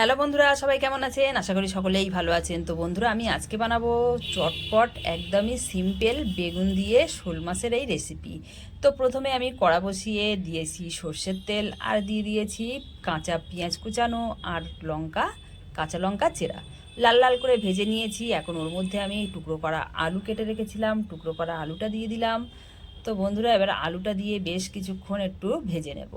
Hello বন্ধুরা, সবাই কেমন আছেন? আশা করি সকলেই ভালো আছেন। তো বন্ধুরা, আমি আজকে বানাবো চটপট একদমই সিম্পল বেগুন দিয়ে শোল মাছের এই রেসিপি। তো প্রথমে আমি কড়া বসিয়ে দিয়েছি সর্ষের তেল, আর দিয়ে দিয়েছি কাঁচা পেঁয়াজ কুচানো আর কাঁচা লঙ্কা চেরা। লাল লাল করে ভেজে নিয়েছি। এখন ওর মধ্যে আমি টুকরো করা আলু কেটে রেখেছিলাম, টুকরো করা আলুটা দিয়ে দিলাম। তো বন্ধুরা, এবার আলুটা দিয়ে বেশ কিছুক্ষণ একটু ভেজে নেব।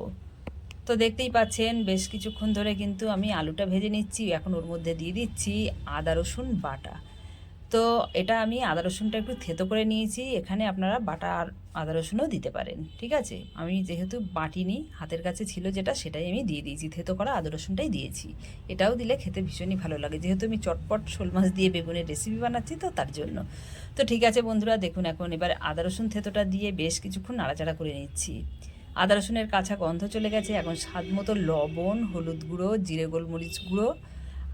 তো দেখতেই পাচ্ছেন বেশ কিছুক্ষণ ধরে কিন্তু আমি আলুটা ভেজে নিচ্ছি। এখন ওর মধ্যে দিয়ে দিচ্ছি আদা রসুন বাটা। তো এটা আমি আদা রসুনটা একটু থেতো করে নিয়েছি। এখানে আপনারা বাটা আর আদা রসুনও দিতে পারেন, ঠিক আছে। আমি যেহেতু বাটিনি, হাতের কাছে ছিল যেটা সেটাই আমি দিয়ে দিয়েছি, থেতো করা আদা রসুনটাই দিয়েছি। এটাও দিলে খেতে ভীষণই ভালো লাগে, যেহেতু আমি চটপট শোল মাছ দিয়ে বেগুনের রেসিপি বানাচ্ছি, তো তার জন্য। তো ঠিক আছে বন্ধুরা, দেখুন এখন এবার আদা রসুন থেতোটা দিয়ে বেশ কিছুক্ষণ নাড়াচাড়া করে নিচ্ছি। আদা রসুনের কাঁচা গন্ধ চলে গেছে। এখন স্বাদ মতো লবণ, হলুদ গুঁড়ো, জিরে গোলমরিচ গুঁড়ো,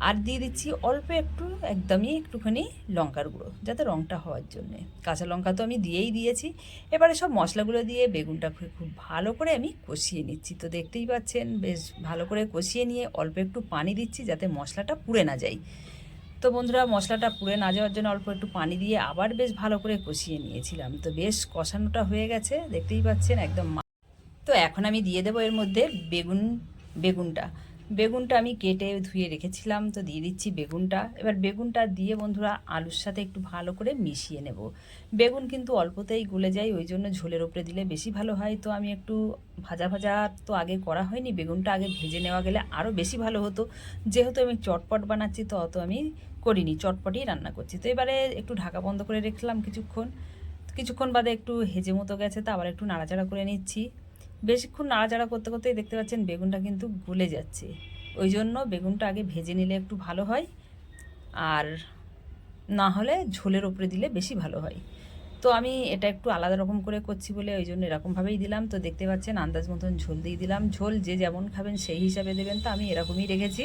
আর দিয়ে দিচ্ছি অল্প একটু, একদমই একটুখানি লঙ্কার গুঁড়ো, যাতে রঙটা হওয়ার জন্যে। কাঁচা লঙ্কা তো আমি দিয়েই দিয়েছি। এবারে সব মশলাগুলো দিয়ে বেগুনটা খুব ভালো করে আমি কষিয়ে নিচ্ছি। তো দেখতেই পাচ্ছেন বেশ ভালো করে কষিয়ে নিয়ে অল্প একটু পানি দিচ্ছি, যাতে মশলাটা পুড়ে না যায়। তো বন্ধুরা, মশলাটা পুড়ে না যাওয়ার জন্য অল্প একটু পানি দিয়ে আবার বেশ ভালো করে কষিয়ে নিয়েছিলাম। তো বেশ কষানোটা হয়ে গেছে, দেখতেই পাচ্ছেন একদম। তো এখন আমি দিয়ে দেবো এর মধ্যে বেগুনটা বেগুনটা আমি কেটে ধুয়ে রেখেছিলাম। তো দিয়ে দিচ্ছি বেগুনটা। এবার বেগুনটা দিয়ে বন্ধুরা আলুর সাথে একটু ভালো করে মিশিয়ে নেব। বেগুন কিন্তু অল্পতেই গলে যায়, ওই জন্য ঝোলের ওপরে দিলে বেশি ভালো হয়। তো আমি একটু ভাজা ভাজা তো আগে করা হয়নি, বেগুনটা আগে ভেজে নেওয়া গেলে আরও বেশি ভালো হতো। যেহেতু আমি চটপট বানাচ্ছি, তো অত আমি করিনি, চটপটেই রান্না করছি। তো এবারে একটু ঢাকা বন্ধ করে রাখলাম কিছুক্ষণ বাদে একটু হেজে মতো গেছে, তো আবার একটু নাড়াচাড়া করে নিচ্ছি। বেশিক্ষণ নাড়াচাড়া করতে করতেই দেখতে পাচ্ছেন বেগুনটা কিন্তু গলে যাচ্ছে। ওই জন্য বেগুনটা আগে ভেজে নিলে একটু ভালো হয়, আর না হলে ঝোলের ওপরে দিলে বেশি ভালো হয়। তো আমি এটা একটু আলাদা রকম করে করছি বলে ওই জন্য এরকমভাবেই দিলাম। তো দেখতে পাচ্ছেন আন্দাজ মতন ঝোল দিয়ে দিলাম। ঝোল যে যেমন খাবেন সেই হিসাবে দেবেন, তো আমি এরকমই রেখেছি।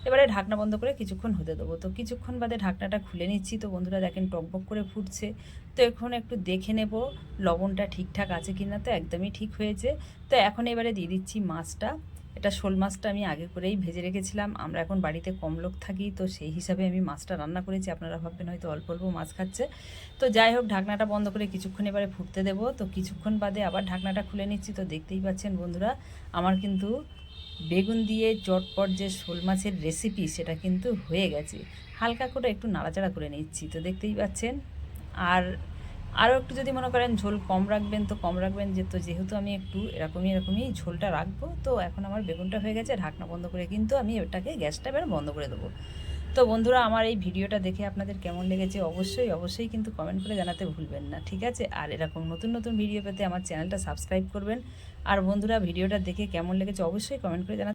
এবারে ঢাকনা বন্ধ করে কিছুক্ষণ হতে দেবো। তো কিছুক্ষণ বাদে ঢাকনাটা খুলে নিচ্ছি। তো বন্ধুরা দেখেন টকবক করে ফুটছে। তো এখন একটু দেখে নেব লবণটা ঠিকঠাক আছে কি না। তো একদমই ঠিক হয়েছে। তো এখন এবারে দিয়ে দিচ্ছি মাছটা। এটা শোল মাছটা আমি আগে করেই ভেজে রেখেছিলাম। আমরা এখন বাড়িতে কম লোক থাকি, তো সেই হিসাবে আমি মাছটা রান্না করেছি। আপনারা ভাববেন হয়তো অল্প অল্প মাছ খাচ্ছে। তো যাই হোক, ঢাকনাটা বন্ধ করে কিছুক্ষণ এবারে ফুটতে দেবো। তো কিছুক্ষণ বাদে আবার ঢাকনাটা খুলে নিচ্ছি। তো দেখতেই পাচ্ছেন বন্ধুরা, আমার কিন্তু বেগুন দিয়ে চটপট যে শোল মাছের রেসিপি সেটা কিন্তু হয়ে গেছে। হালকা করে একটু নাড়াচাড়া করে নিচ্ছি, তো দেখতেই পাচ্ছেন। আর আরও একটু যদি মনে করেন ঝোল কম রাখবেন তো কম রাখবেন, যেহেতু আমি একটু এরকমই ঝোলটা রাখবো। তো এখন আমার বেগুনটা হয়ে গেছে, ঢাকনা বন্ধ করে কিন্তু আমি এটাকে গ্যাসটা এবার বন্ধ করে দেবো। তো বন্ধুরা, আমার এই ভিডিওটা দেখে আপনাদের কেমন লেগেছে অবশ্যই কিন্তু কমেন্ট করে জানাতে ভুলবেন না, ঠিক আছে। আর এরকম নতুন নতুন ভিডিও পেতে আমার চ্যানেলটা সাবস্ক্রাইব করবেন। আর বন্ধুরা, ভিডিওটা দেখে কেমন লেগেছে অবশ্যই কমেন্ট করে জানাতে